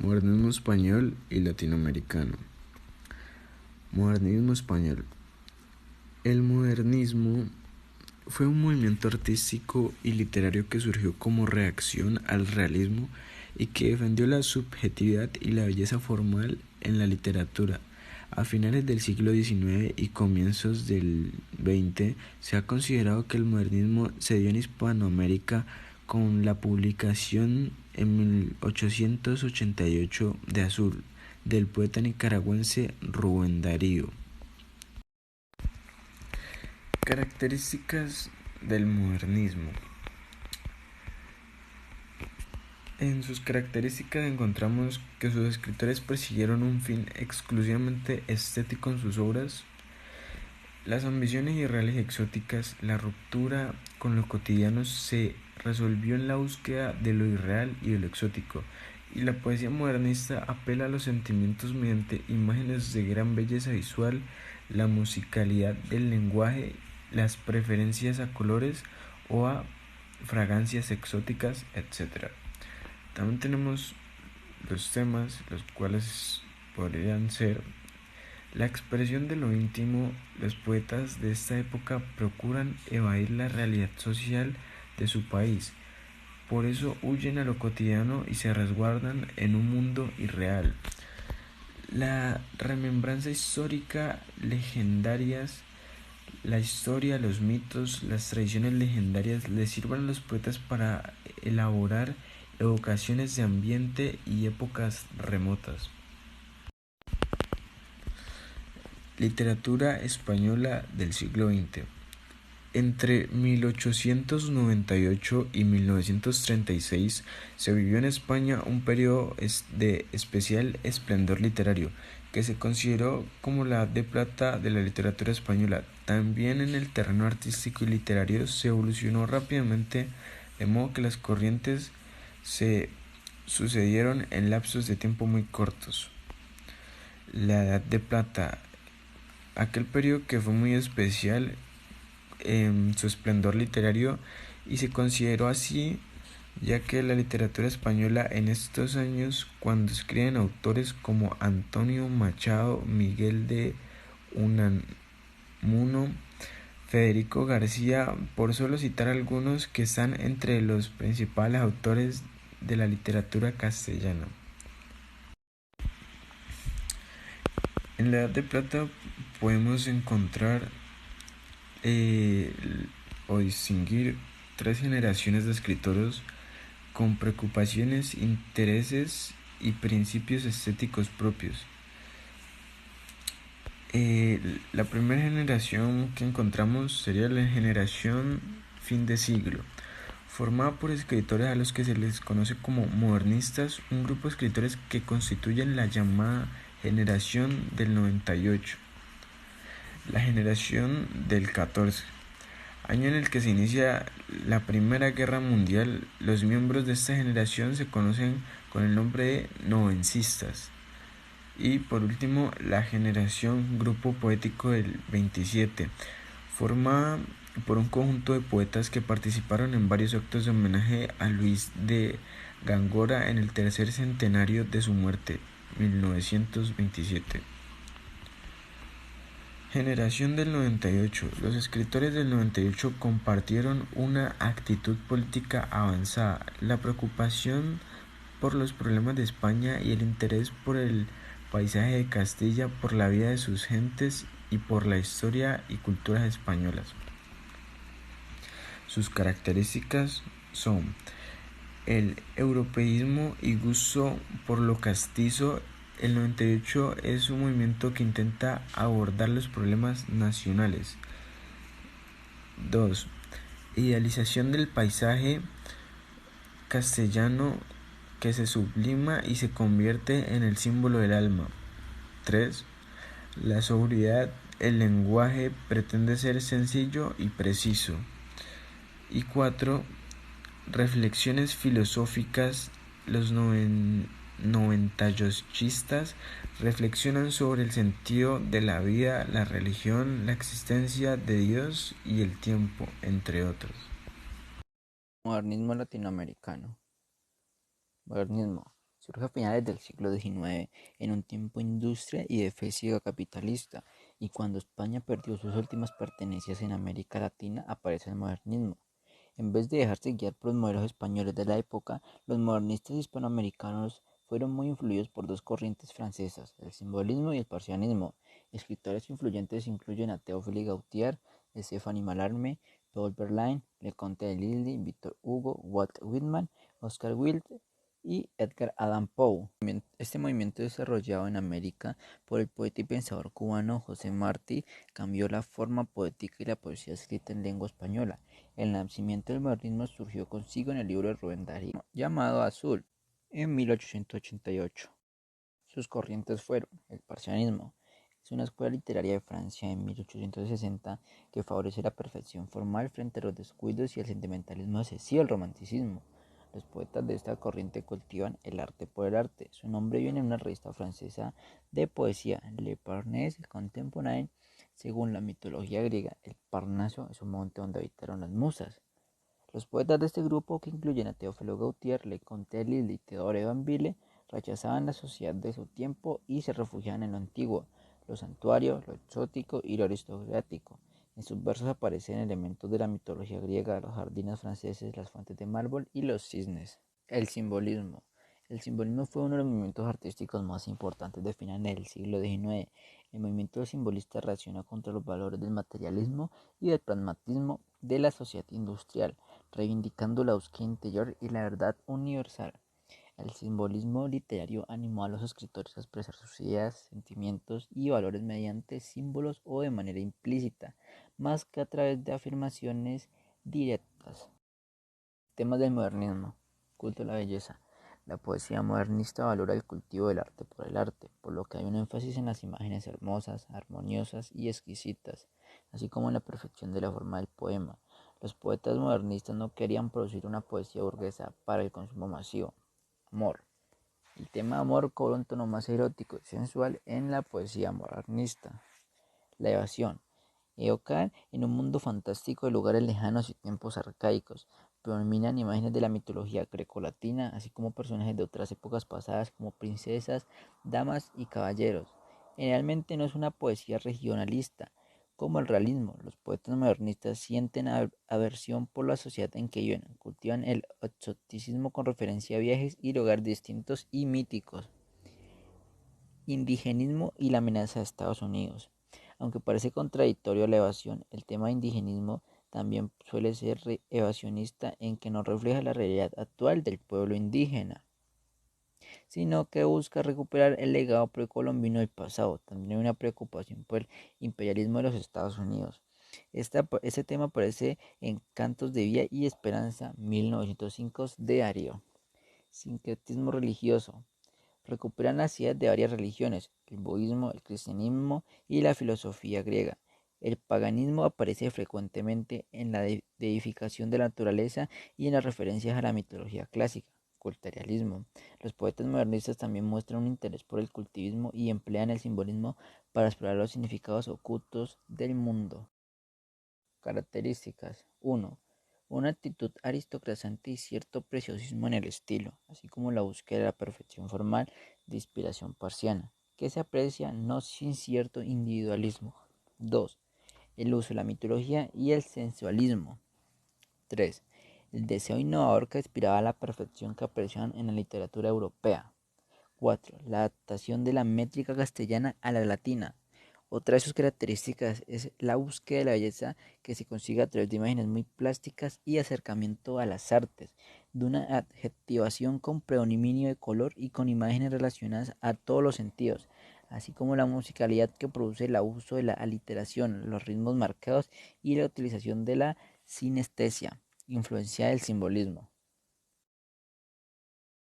Modernismo español y latinoamericano. Modernismo español. El modernismo fue un movimiento artístico y literario que surgió como reacción al realismo y que defendió la subjetividad y la belleza formal en la literatura. A finales del siglo XIX y comienzos del XX se ha considerado que el modernismo se dio en Hispanoamérica con la publicación en 1888 de Azul, del poeta nicaragüense Rubén Darío. Características del modernismo. En sus características encontramos que sus escritores persiguieron un fin exclusivamente estético en sus obras, las ambiciones irreales y exóticas, la ruptura con lo cotidiano se resolvió en la búsqueda de lo irreal y de lo exótico, y la poesía modernista apela a los sentimientos mediante imágenes de gran belleza visual, la musicalidad del lenguaje, las preferencias a colores o a fragancias exóticas, etc. También tenemos los temas, los cuales podrían ser la expresión de lo íntimo. Los poetas de esta época procuran evadir la realidad social de su país, por eso huyen a lo cotidiano y se resguardan en un mundo irreal. La remembranza histórica, legendarias, la historia, los mitos, las tradiciones legendarias les sirven a los poetas para elaborar evocaciones de ambiente y épocas remotas. Literatura española del siglo XX. Entre 1898 y 1936 se vivió en España un periodo de especial esplendor literario, que se consideró como la edad de plata de la literatura española. También en el terreno artístico y literario se evolucionó rápidamente, de modo que las corrientes se sucedieron en lapsos de tiempo muy cortos. La edad de plata, aquel periodo que fue muy especial en su esplendor literario y se consideró así ya que la literatura española en estos años, cuando escriben autores como Antonio Machado, Miguel de Unamuno, Federico García, por solo citar algunos que están entre los principales autores de la literatura castellana. En la Edad de Plata podemos encontrar o distinguir tres generaciones de escritores con preocupaciones, intereses y principios estéticos propios. La primera generación que encontramos sería la generación fin de siglo, formada por escritores a los que se les conoce como modernistas, un grupo de escritores que constituyen la llamada generación del 98. La generación del 14, año en el que se inicia la Primera Guerra Mundial. Los miembros de esta generación se conocen con el nombre de novencistas. Y por último, la generación grupo poético del 27, formada por un conjunto de poetas que participaron en varios actos de homenaje a Luis de Góngora en el tercer centenario de su muerte, 1927. Generación del 98. Los escritores del 98 compartieron una actitud política avanzada, la preocupación por los problemas de España y el interés por el paisaje de Castilla, por la vida de sus gentes y por la historia y culturas españolas. Sus características son el europeísmo y gusto por lo castizo. El 98 es un movimiento que intenta abordar los problemas nacionales. 2. Idealización del paisaje castellano que se sublima y se convierte en el símbolo del alma. 3. La sobriedad. El lenguaje pretende ser sencillo y preciso. Y 4. Reflexiones filosóficas. Los noventayosistas reflexionan sobre el sentido de la vida, la religión, la existencia de Dios y el tiempo, entre otros. Modernismo latinoamericano. Modernismo. Surge a finales del siglo XIX, en un tiempo de industria y de fe ciega capitalista, y cuando España perdió sus últimas pertenencias en América Latina, aparece el modernismo. En vez de dejarse guiar por los modelos españoles de la época, los modernistas hispanoamericanos fueron muy influidos por dos corrientes francesas, el simbolismo y el parcianismo. Escritores influyentes incluyen a Théophile Gautier, Stéphane Mallarmé, Paul Verlaine, Leconte de Lisle, Victor Hugo, Walt Whitman, Oscar Wilde y Edgar Allan Poe. Este movimiento desarrollado en América por el poeta y pensador cubano José Martí cambió la forma poética y la poesía escrita en lengua española. El nacimiento del modernismo surgió consigo en el libro de Rubén Darío, llamado Azul, en 1888. Sus corrientes fueron el parcianismo. Es una escuela literaria de Francia en 1860 que favorece la perfección formal frente a los descuidos y el sentimentalismo excesivo del romanticismo. Los poetas de esta corriente cultivan el arte por el arte. Su nombre viene en una revista francesa de poesía, Le Parnasse Contemporain. Según la mitología griega, el Parnaso es un monte donde habitaron las musas. Los poetas de este grupo, que incluyen a Teófilo Gautier, Leconte de Lisle y Theodore Van Ville, rechazaban la sociedad de su tiempo y se refugiaban en lo antiguo, lo santuario, lo exótico y lo aristocrático. En sus versos aparecen elementos de la mitología griega, los jardines franceses, las fuentes de mármol y los cisnes. El simbolismo. El simbolismo fue uno de los movimientos artísticos más importantes de finales del siglo XIX. El movimiento simbolista reacciona contra los valores del materialismo y del pragmatismo de la sociedad industrial, reivindicando la búsqueda interior y la verdad universal. El simbolismo literario animó a los escritores a expresar sus ideas, sentimientos y valores mediante símbolos o de manera implícita, más que a través de afirmaciones directas. Temas del modernismo. Culto a la belleza. La poesía modernista valora el cultivo del arte por el arte, por lo que hay un énfasis en las imágenes hermosas, armoniosas y exquisitas, así como en la perfección de la forma del poema. Los poetas modernistas no querían producir una poesía burguesa para el consumo masivo. Amor. El tema amor cobra un tono más erótico y sensual en la poesía modernista. La evasión. Evocar en un mundo fantástico de lugares lejanos y tiempos arcaicos. Predominan imágenes de la mitología grecolatina, así como personajes de otras épocas pasadas como princesas, damas y caballeros. Generalmente no es una poesía regionalista, como el realismo. Los poetas modernistas sienten aversión por la sociedad en que viven, cultivan el exoticismo con referencia a viajes y lugares distintos y míticos. Indigenismo y la amenaza de Estados Unidos. Aunque parece contradictorio a la evasión, el tema de indigenismo también suele ser evasionista en que no refleja la realidad actual del pueblo indígena, sino que busca recuperar el legado precolombino del pasado. También hay una preocupación por el imperialismo de los Estados Unidos. Este tema aparece en Cantos de Vía y Esperanza 1905 de Darío. Sincretismo religioso. Recuperan las ideas de varias religiones, el budismo, el cristianismo y la filosofía griega. El paganismo aparece frecuentemente en la deificación de la naturaleza y en las referencias a la mitología clásica. Culturalismo. Los poetas modernistas también muestran un interés por el cultivismo y emplean el simbolismo para explorar los significados ocultos del mundo. Características. 1. Una actitud aristocrática y cierto preciosismo en el estilo, así como la búsqueda de la perfección formal de inspiración parciana, que se aprecia no sin cierto individualismo. 2. El uso de la mitología y el sensualismo. 3. El deseo innovador que aspiraba a la perfección que apreciaban en la literatura europea. 4. La adaptación de la métrica castellana a la latina. Otra de sus características es la búsqueda de la belleza que se consigue a través de imágenes muy plásticas y acercamiento a las artes, de una adjetivación con predominio de color y con imágenes relacionadas a todos los sentidos, así como la musicalidad que produce el uso de la aliteración, los ritmos marcados y la utilización de la sinestesia, influencia del simbolismo.